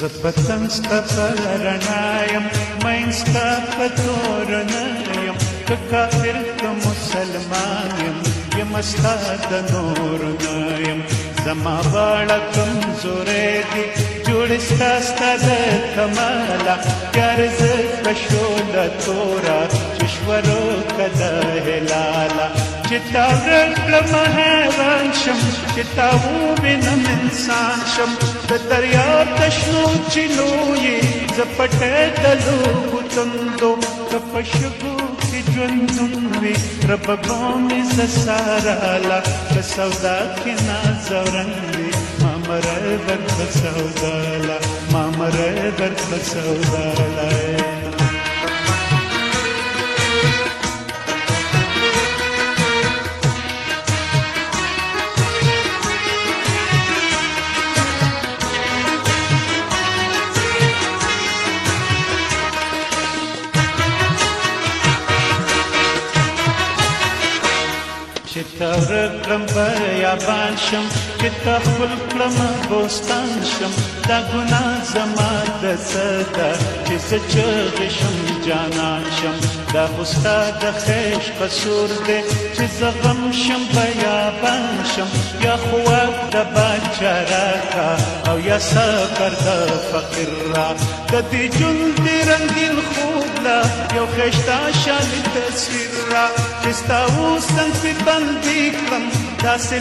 زپتن سپرنایم مین سپتورنایم که کافر که مسلمانیم یم استاد نورنایم زما باړه کمزورې دي جوړ ستا ستا د کماله یار زه کشوله توره چې شورو که د هلاله چې تا ورک کړم حیوان شم چې تا ووینم انسان شم د دریاب د شنو چینو یې زه پټی د لوبو تندو که په شګو کې ژوندون وي ربه مې زه ساراله په سودا کې نازورن وي ما مری درته سوداله ما مری درته سوداله چې تا ورک کړم بیابان شم چې تا خپل کړم بوستان شم دا ګناه زما د څه ده چې زه چغې شم جانان شم دا خو ستا د خیش قصور دی چې زه غم شم بیابان شم یا خو واک د باچا راکړه او یا صبر د فقیر را د دې ژوند د رنګین خوب لا یو ښایسته شانې تصویر را چې ستا اوس څنګ پې بندي کړم داسې